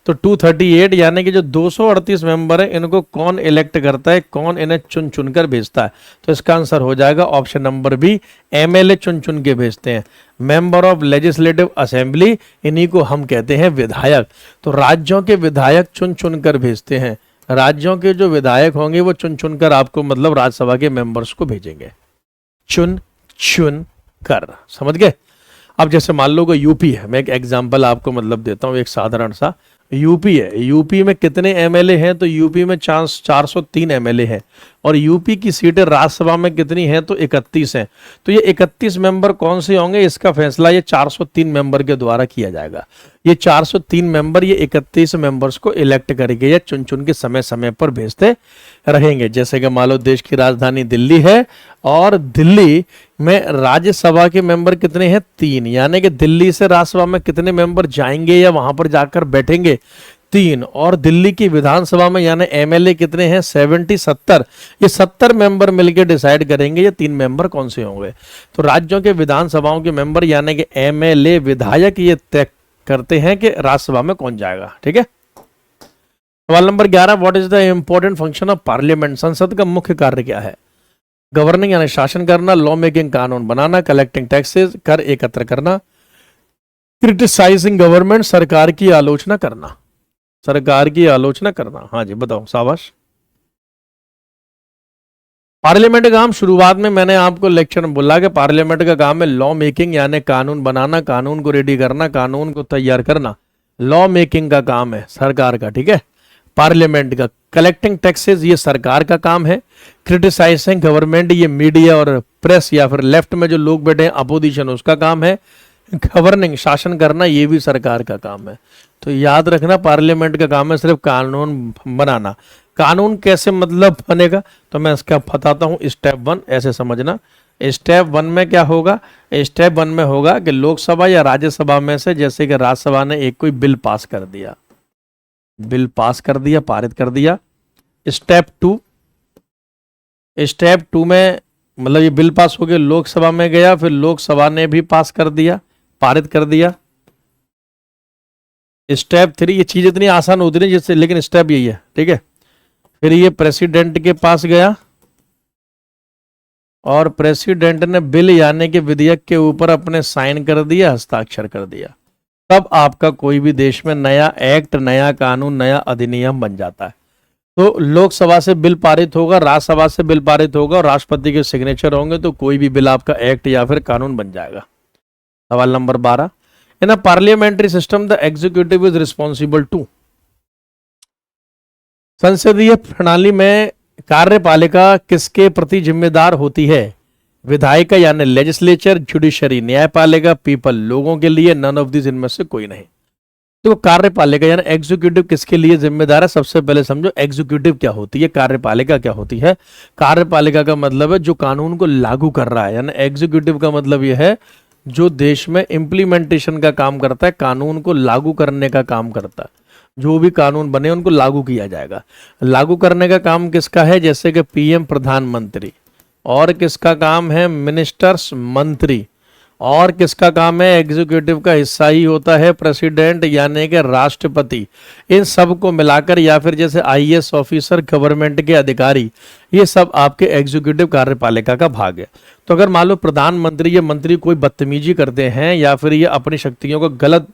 तो 238 यानी कि जो 238 मेंबर है इनको कौन इलेक्ट करता है, कौन इन्हें चुन चुनकर भेजता है? तो इसका आंसर हो जाएगा ऑप्शन नंबर बी, एमएलए चुन चुन के भेजते हैं। मेंबर ऑफ लेजिस्लेटिव असेंबली, इन्हीं को हम कहते हैं विधायक। तो राज्यों के विधायक चुन चुन कर भेजते हैं, राज्यों के जो विधायक होंगे वो चुन चुन कर आपको मतलब राज्यसभा के मेंबर्स को भेजेंगे, चुन चुन कर, समझ गए। अब जैसे मान लो कि यूपी है, मैं एक एग्जांपल आपको मतलब देता हूँ, एक साधारण सा यूपी है। यूपी में कितने एमएलए हैं, तो यूपी में 403 एमएलए हैं, और यूपी की सीटें राज्यसभा में कितनी हैं, तो 31 हैं। तो ये 31 मेंबर कौन से होंगे, इसका फैसला ये 403 मेंबर के द्वारा किया जाएगा। ये 403 मेंबर ये 31 मेंबर्स को इलेक्ट करेंगे या चुन चुन के समय समय पर भेजते रहेंगे। जैसे कि मान लो देश की राजधानी दिल्ली है, और दिल्ली में राज्यसभा के मेंबर कितने हैं, 3, यानी कि दिल्ली से राज्यसभा में कितने मेंबर जाएंगे या वहां पर जाकर बैठेंगे, 3। और दिल्ली की विधानसभा में यानी एमएलए कितने हैं, 70। ये 70 मेंबर मिलकर डिसाइड करेंगे ये 3 मेंबर कौन से होंगे। तो राज्यों के विधानसभाओं के मेंबर यानी कि एमएलए विधायक ये तय करते हैं कि राज्यसभा में कौन जाएगा, ठीक है। सवाल number 11, what is the important function of parliament, संसद का मुख्य कार्य क्या है। गवर्निंग यानी शासन करना, लॉ मेकिंग कानून बनाना, कलेक्टिंग टैक्सेस कर एकत्र करना, क्रिटिसाइजिंग गवर्नमेंट सरकार की आलोचना करना, सरकार की आलोचना करना। हाँ जी बताओ, शाबाश। पार्लियामेंट का काम, शुरुआत में मैंने आपको लेक्चर में बोला कि पार्लियामेंट का काम है लॉ मेकिंग यानी कानून बनाना, कानून को रेडी करना, कानून को तैयार करना। लॉ मेकिंग का काम है सरकार का, ठीक है, पार्लियामेंट का। कलेक्टिंग टैक्सेस ये सरकार का काम है। क्रिटिसाइजिंग गवर्नमेंट ये मीडिया और प्रेस या फिर लेफ्ट में जो लोग बैठे हैं अपोजिशन उसका काम है। गवर्निंग शासन करना ये भी सरकार का काम है। तो याद रखना पार्लियामेंट का काम है सिर्फ कानून बनाना। कानून कैसे मतलब बनेगा, तो मैं इसका बताता हूँ। स्टेप 1 ऐसे समझना। स्टेप 1 में क्या होगा, स्टेप 1 में होगा कि लोकसभा या राज्यसभा में से, जैसे कि राज्यसभा ने एक कोई बिल पास कर दिया, बिल पास कर दिया, पारित कर दिया। स्टेप 2 में मतलब ये बिल पास हो गया, लोकसभा में गया, फिर लोकसभा ने भी पास कर दिया, पारित कर दिया। स्टेप 3, ये चीज इतनी आसान होती नहीं जिससे, लेकिन स्टेप यही है, ठीक है। फिर ये प्रेसिडेंट के पास गया और प्रेसिडेंट ने बिल यानी कि विधेयक के ऊपर अपने साइन कर दिया, हस्ताक्षर कर दिया। तब आपका कोई भी देश में नया एक्ट, नया कानून, नया अधिनियम बन जाता है। तो लोकसभा से बिल पारित होगा, राज्यसभा से बिल पारित होगा और राष्ट्रपति के सिग्नेचर होंगे तो कोई भी बिल आपका एक्ट या फिर कानून बन जाएगा। सवाल number 12, in a parliamentary system the executive is responsible to. संसदीय प्रणाली में कार्यपालिका किसके प्रति जिम्मेदार होती है। विधायिका यानी लेजिस्लेचर, जुडिशरी न्यायपालिका, पीपल लोगों के लिए, नन ऑफ दिस इनमें से कोई नहीं। तो कार्यपालिका यानी एग्जीक्यूटिव किसके लिए जिम्मेदार है, सबसे पहले समझो एग्जीक्यूटिव क्या होती है, कार्यपालिका क्या होती है। कार्यपालिका का मतलब है जो कानून को लागू कर रहा है, यानी एग्जीक्यूटिव का मतलब यह है जो देश में इम्प्लीमेंटेशन का काम करता है, कानून को लागू करने का काम करता है। जो भी कानून बने उनको लागू किया जाएगा। लागू करने का काम किसका है, जैसे कि पीएम प्रधानमंत्री, और किसका काम है मिनिस्टर्स मंत्री, और किसका काम है एग्जीक्यूटिव का हिस्सा ही होता है प्रेसिडेंट यानी कि राष्ट्रपति। इन सब को मिलाकर या फिर जैसे आईएएस ऑफिसर, गवर्नमेंट के अधिकारी, ये सब आपके एग्जीक्यूटिव कार्यपालिका का भाग है। तो अगर मान लो प्रधानमंत्री या मंत्री कोई बदतमीजी करते हैं या फिर ये अपनी शक्तियों का गलत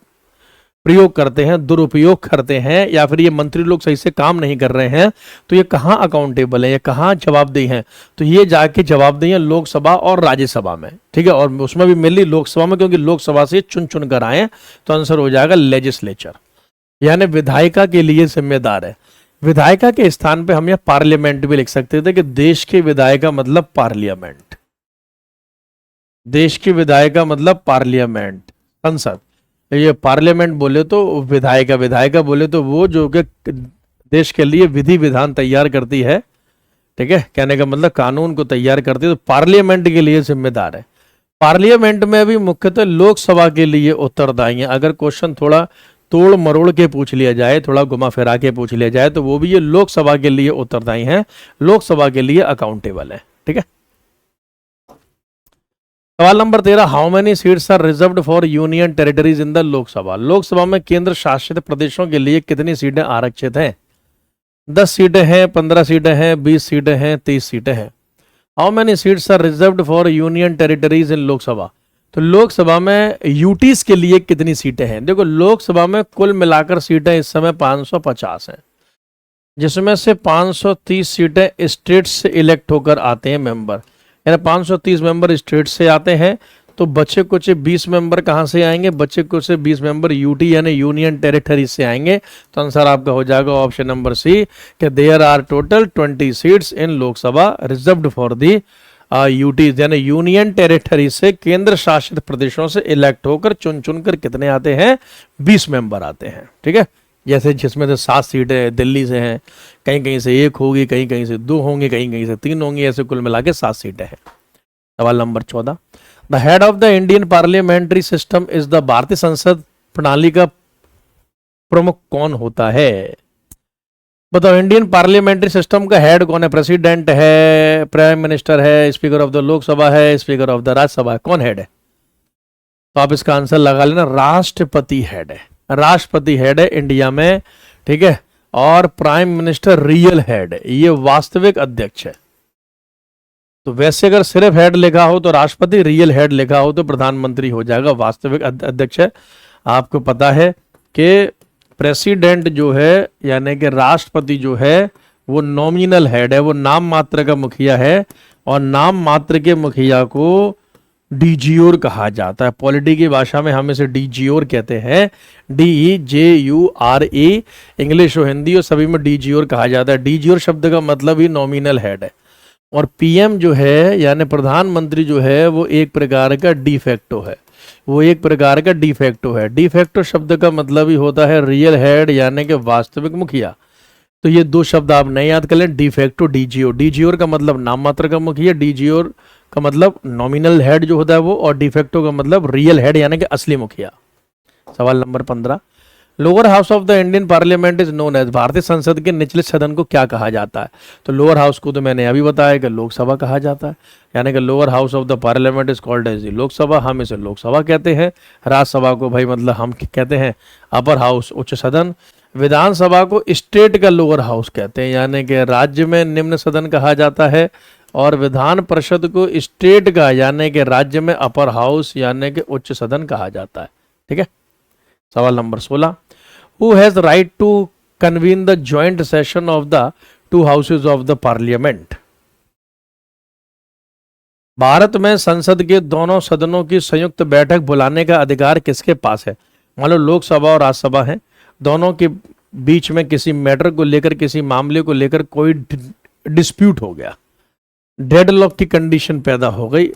प्रयोग करते हैं, दुरुपयोग करते हैं, या फिर ये मंत्री लोग सही से काम नहीं कर रहे हैं, तो ये कहाँ अकाउंटेबल है, ये कहाँ जवाबदेही हैं, तो ये जाके जवाबदेही है लोकसभा और राज्यसभा में, ठीक है। और उसमें भी मेनली लोकसभा में, क्योंकि लोकसभा से चुन चुन कर आए, तो आंसर हो जाएगा लेजिस्लेचर, यानी विधायिका के लिए जिम्मेदार है। विधायिका के स्थान पे हम यह पार्लियामेंट भी लिख सकते थे कि देश की विधायिका मतलब पार्लियामेंट, देश की विधायिका मतलब पार्लियामेंट, संसद। ये पार्लियामेंट बोले तो विधायिका, विधायिका बोले तो वो जो कि देश के लिए विधि विधान तैयार करती है, ठीक है, कहने का मतलब कानून को तैयार करती है, तो पार्लियामेंट के लिए जिम्मेदार है। पार्लियामेंट में भी मुख्यतः लोकसभा के लिए उत्तरदायी है। अगर क्वेश्चन थोड़ा तोड़ मरोड़ के पूछ लिया जाए, थोड़ा घुमा फिरा के पूछ लिया जाए, तो वो भी ये लोकसभा के लिए उत्तरदायी है, लोकसभा के लिए अकाउंटेबल है, ठीक है। सवाल number 13, how many seats are reserved for union territories in the Lok Sabha. Lok Sabha में केंद्र शासित प्रदेशों के लिए कितनी सीटें आरक्षित हैं। 10 सीटें हैं, 15 सीटें हैं, 20 सीटें हैं, 30 सीटें हैं। How many seats are reserved for union territories in Lok Sabha. तो लोकसभा में यूटीज के लिए कितनी सीटें हैं। देखो लोकसभा में कुल मिलाकर सीटें इस समय 550 हैं, जिसमें से 530 सीटें स्टेट से इलेक्ट होकर आते हैं मेंबर, यानी 530 मेंबर स्टेट से आते हैं। तो बचे कुछ 20 मेंबर कहाँ से आएंगे? बचे कुछ 20 मेंबर यूटी यानी यूनियन टेरिटरी से आएंगे। तो आंसर आपका हो जाएगा ऑप्शन नंबर सी कि there are total 20 seats in Lok Sabha reserved for the UT यानी यूनियन टेरिटरी से, केंद्र शासित प्रदेशों से इलेक्ट होकर चुन चुनकर कितने आते हैं? 20 मेंबर आते हैं। ठीक है, जैसे जिसमें से 7 सीटें दिल्ली से हैं, कहीं कहीं से 1 होगी, कहीं कहीं से 2 होंगी, कहीं कहीं से 3 होंगी, ऐसे कुल मिला के 7 सीटें हैं। सवाल number 14, the head of the Indian parliamentary system is the, भारतीय संसद प्रणाली का प्रमुख कौन होता है? बताओ, इंडियन पार्लियामेंट्री सिस्टम का हेड कौन है? प्रेसिडेंट है, प्राइम मिनिस्टर है, स्पीकर ऑफ द लोकसभा है, स्पीकर ऑफ द राज्यसभा है, कौन हेड है? तो आप इसका आंसर लगा लेना, राष्ट्रपति हेड है। राष्ट्रपति हेड है इंडिया में, ठीक है, और प्राइम मिनिस्टर रियल हेड है, ये वास्तविक अध्यक्ष है। तो वैसे अगर सिर्फ हेड लिखा हो तो राष्ट्रपति, रियल हेड लिखा हो तो प्रधानमंत्री हो जाएगा, वास्तविक अध्यक्ष है। आपको पता है कि प्रेसिडेंट जो है यानी कि राष्ट्रपति जो है वो नॉमिनल हेड है, वो नाम मात्र का मुखिया है, और नाम मात्र के मुखिया को डीजीओर कहा जाता है। पॉलिटी की भाषा में हम इसे डीजीओर कहते हैं, DEJURE, इंग्लिश और हिंदी और सभी में डीजीओर कहा जाता है। डीजीओर शब्द का मतलब ही नॉमिनल हेड है। और पीएम जो है यानी प्रधानमंत्री जो है वो एक प्रकार का डिफेक्टो है, वो एक प्रकार का डिफेक्टो है। डिफेक्टो शब्द का मतलब ही होता है रियल हेड यानी कि वास्तविक मुखिया। तो ये 2 शब्द आप नहीं याद कर लें, डिफेक्टो, डीजीओर। डीजीओर का मतलब नाम मात्र का मुखिया, डीजीओर का मतलब नॉमिनल हेड जो होता है वो, और डिफेक्टो का मतलब रियल हेड यानी कि असली मुखिया। सवाल number 15, lower house of the Indian parliament is known as, भारतीय संसद के निचले सदन को क्या कहा जाता है? तो लोअर हाउस को तो मैंने अभी बताया कि लोकसभा कहा जाता है, यानी कि lower house of the parliament is called as Lok Sabha, हम इसे लोकसभा कहते हैं। राज्यसभा को भाई मतलब हम कहते हैं अपर हाउस, उच्च सदन। विधानसभा को स्टेट का लोअर हाउस कहते हैं, यानी कि राज्य में निम्न सदन कहा जाता है, और विधान परिषद को स्टेट का यानी कि राज्य में अपर हाउस यानी कि उच्च सदन कहा जाता है। ठीक है, सवाल number 16, who has right to convene the joint session of the 2 houses of the parliament? Bharat में संसद के दोनों सदनों की संयुक्त बैठक बुलाने का अधिकार किसके पास है? मान लो लोकसभा और राज्यसभा है, दोनों के बीच में किसी मैटर को लेकर, किसी मामले को लेकर कोई डिस्प्यूट हो गया, डेडलॉक की कंडीशन पैदा हो गई।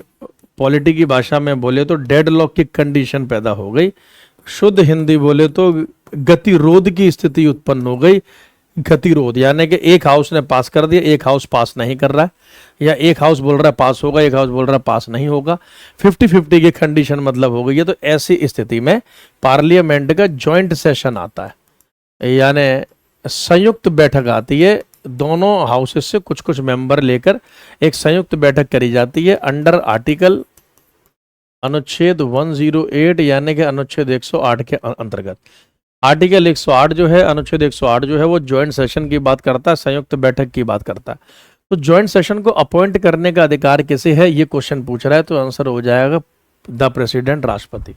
पॉलिटी की भाषा में बोले तो डेडलॉक की कंडीशन पैदा हो गई, शुद्ध हिंदी बोले तो गतिरोध की स्थिति उत्पन्न हो गई। गतिरोध यानी कि एक हाउस ने पास कर दिया, एक हाउस पास नहीं कर रहा है, या एक हाउस बोल रहा है पास होगा, एक हाउस बोल रहा है पास नहीं होगा, 50-50 की कंडीशन मतलब हो गई है। तो ऐसी स्थिति में पार्लियामेंट का जॉइंट सेशन आता है, यानी संयुक्त बैठक आती है, दोनों हाउसेस से कुछ कुछ मेंबर लेकर एक संयुक्त बैठक करी जाती है अंडर आर्टिकल अनुच्छेद 108 यानी कि अनुच्छेद 108 के अंतर्गत। आर्टिकल 108 जो है, अनुच्छेद 108 जो है वो ज्वाइंट सेशन की बात करता है, संयुक्त बैठक की बात करता है। तो ज्वाइंट सेशन को अपॉइंट करने का अधिकार किसे है, ये क्वेश्चन पूछ रहा है, तो आंसर हो जाएगा द प्रेसिडेंट, राष्ट्रपति।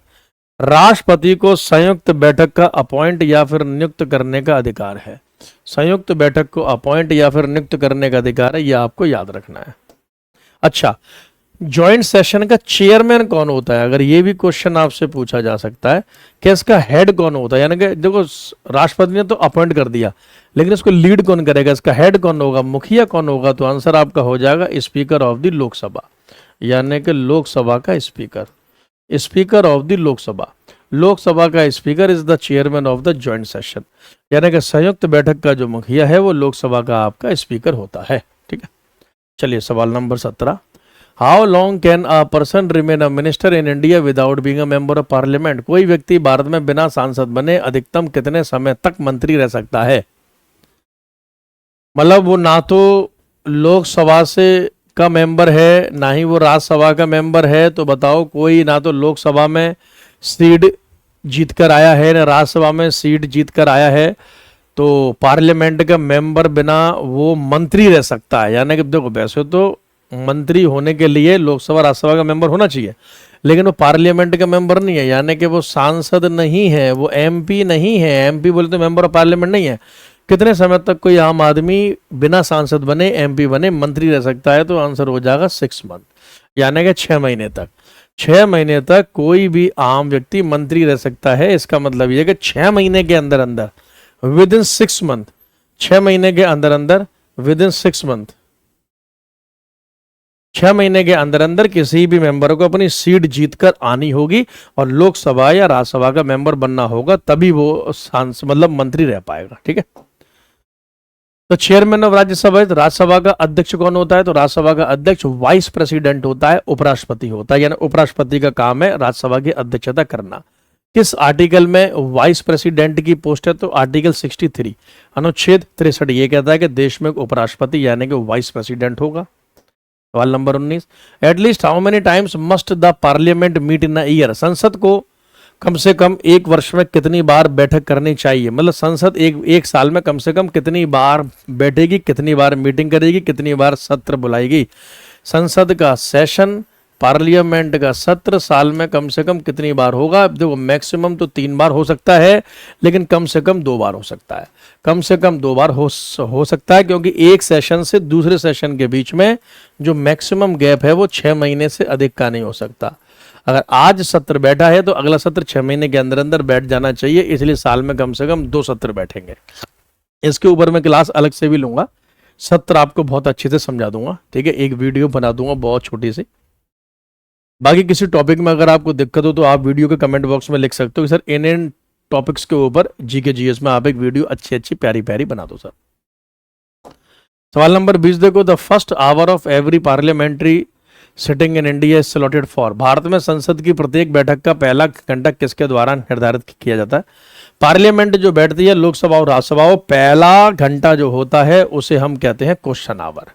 राष्ट्रपति को संयुक्त बैठक का अपॉइंट या फिर नियुक्त करने का अधिकार है। संयुक्त बैठक को अपॉइंट या फिर नियुक्त करने का अधिकार है, यह आपको याद रखना है। अच्छा, ज्वाइंट सेशन का चेयरमैन कौन होता है? अगर ये भी क्वेश्चन आपसे पूछा जा सकता है कि इसका हेड कौन होता है, यानी कि देखो राष्ट्रपति ने तो अपॉइंट कर दिया, लेकिन इसको लीड कौन करेगा, इसका हेड कौन होगा, मुखिया कौन होगा? तो आंसर आपका हो जाएगा स्पीकर ऑफ द लोकसभा, यानी कि लोकसभा का speaker, speaker of the Lok Sabha. Lok Sabha का speaker is the chairman of the joint session, यानी कि संयुक्त बैठक का जो मुखिया है वो लोकसभा का आपका स्पीकर होता है। ठीक है, चलिए सवाल number 17, how long can a person remain a minister in India without being a member of parliament? कोई व्यक्ति भारत में बिना सांसद बने अधिकतम कितने समय तक मंत्री रह सकता है? मतलब वो ना तो लोकसभा से का मेंबर है, ना ही वो राज्यसभा का मेंबर है। तो बताओ, कोई ना तो लोकसभा में सीट जीत कर आया है, ना राज्यसभा में सीट जीत कर आया है, तो पार्लियामेंट का मेंबर बिना वो मंत्री रह सकता है। यानी कि देखो, वैसे तो मंत्री होने के लिए लोकसभा राज्यसभा का मेंबर होना चाहिए, लेकिन वो पार्लियामेंट का मेंबर नहीं है, यानी कि वो सांसद नहीं है, वो एमपी नहीं है। एमपी बोले तो मेंबर ऑफ पार्लियामेंट नहीं है, कितने समय तक कोई आम आदमी बिना सांसद बने, एमपी बने, मंत्री रह सकता है? तो आंसर हो जाएगा 6 मंथ, यानी कि 6 महीने तक। 6 महीने तक कोई भी आम व्यक्ति मंत्री रह सकता है। इसका मतलब यह कि 6 महीने के अंदर अंदर, विद इन 6 मंथ, 6 महीने के अंदर अंदर, विद इन 6 मंथ, 6 महीने के अंदर अंदर किसी भी मेंबर को अपनी सीट जीतकर आनी होगी और लोकसभा या राज्यसभा का मेंबर बनना होगा, तभी वो सांसद मतलब मंत्री रह पाएगा। ठीक है, तो चेयरमैन ऑफ राज्यसभा, तो राज्यसभा का अध्यक्ष कौन होता है? तो राज्यसभा का अध्यक्ष वाइस प्रेसिडेंट होता है, उपराष्ट्रपति होता है, यानी उपराष्ट्रपति का काम है राज्यसभा की अध्यक्षता करना। किस आर्टिकल में वाइस प्रेसिडेंट की पोस्ट है? तो आर्टिकल 63 अनुच्छेद 63 ये कहता है कि देश में उपराष्ट्रपति यानी कि वाइस प्रेसिडेंट होगा। सवाल number 19, at least how many times must the parliament meet in a year? संसद को कम से कम एक वर्ष में कितनी बार बैठक करनी चाहिए? मतलब संसद एक साल में कम से कम कितनी बार बैठेगी, कितनी बार मीटिंग करेगी, कितनी बार सत्र बुलाएगी? संसद का सेशन, पार्लियामेंट का सत्र साल में कम से कम कितनी बार होगा? देखो मैक्सिमम तो 3 बार हो सकता है, लेकिन कम से कम 2 बार हो सकता है। कम से कम 2 बार हो सकता है, क्योंकि एक सेशन से दूसरे सेशन के बीच में जो मैक्सिमम गैप है वो 6 महीने से अधिक का नहीं हो सकता। अगर आज सत्र बैठा है तो अगला सत्र 6 महीने के अंदर अंदर बैठ जाना चाहिए, इसलिए साल में कम से कम 2 सत्र बैठेंगे। इसके ऊपर मैं क्लास अलग से भी लूंगा, सत्र आपको बहुत अच्छे से समझा दूंगा। ठीक है, एक वीडियो बना दूंगा बहुत छोटी सी। बाकी किसी टॉपिक में अगर आपको दिक्कत हो तो आप वीडियो के कमेंट बॉक्स में लिख सकते हो कि सर इन टॉपिक्स के ऊपर जीके जीएस में आप एक वीडियो अच्छी प्यारी प्यारी बना दो सर। सवाल नंबर 20 देखो, the first hour of every parliamentary sitting in India is allotted for? Bharat में संसद की प्रत्येक बैठक का पहला घंटा किसके द्वारा निर्धारित किया जाता है? पार्लियामेंट जो बैठती है लोकसभा और राज्यसभा, पहला घंटा जो होता है उसे हम कहते हैं क्वेश्चन आवर।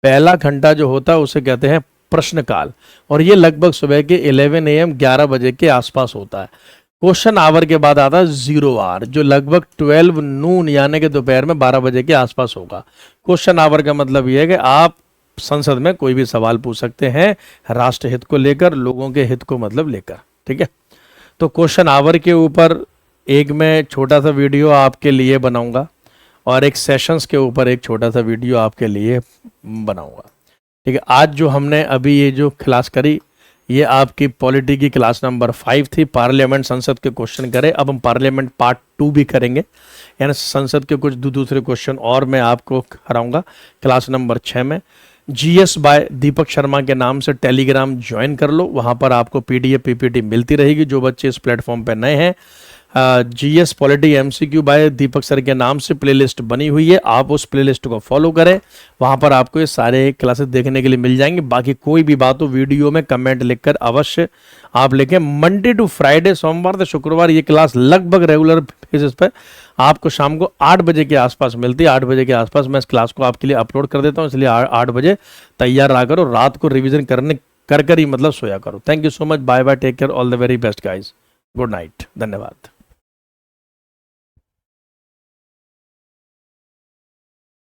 पहला घंटा जो होता है उसे कहते हैं प्रश्नकाल, और ये लगभग सुबह के 11 AM 11 बजे के आसपास होता है। क्वेश्चन आवर के बाद आता है 0 आवर, जो लगभग 12 नून यानी कि दोपहर में 12 बजे के आसपास होगा। क्वेश्चन आवर का मतलब यह है कि आप संसद में कोई भी सवाल पूछ सकते हैं राष्ट्र हित को लेकर, लोगों के हित को मतलब लेकर। ठीक है, तो क्वेश्चन आवर के ऊपर एक मैं छोटा सा वीडियो आपके लिए बनाऊंगा और एक सेशंस के ऊपर एक छोटा सा वीडियो आपके लिए बनाऊंगा। ठीक है, आज जो हमने अभी ये जो क्लास करी ये आपकी पॉलिटी की क्लास नंबर 5 थी, पार्लियामेंट संसद के क्वेश्चन करे। अब हम पार्लियामेंट पार्ट 2 भी करेंगे, यानी संसद के कुछ दूसरे क्वेश्चन और मैं आपको कराऊंगा क्लास नंबर 6 में। जीएस बाय दीपक शर्मा के नाम से टेलीग्राम ज्वाइन कर लो, वहाँ पर आपको PDF PPT मिलती रहेगी जो बच्चे इस प्लेटफॉर्म पर नए हैं। जीएस पॉलिटी MCQ बाय दीपक सर के नाम से प्लेलिस्ट बनी हुई है, आप उस प्लेलिस्ट को फॉलो करें, वहाँ पर आपको ये सारे क्लासेस देखने के लिए मिल जाएंगे। बाकी कोई भी बात हो वीडियो में कमेंट लिखकर अवश्य आप लिखें। मंडे टू फ्राइडे, सोमवार से शुक्रवार ये क्लास लगभग रेगुलर बेसिस पर आपको शाम को 8 बजे के आसपास मिलती है। 8 बजे के आसपास मैं इस क्लास को आपके लिए अपलोड कर देता हूँ, इसलिए 8 बजे तैयार रहा करो, रात को रिविजन कर ही मतलब सोया करो। Thank you so much, bye bye, take care, all the very best guys, good night, धन्यवाद।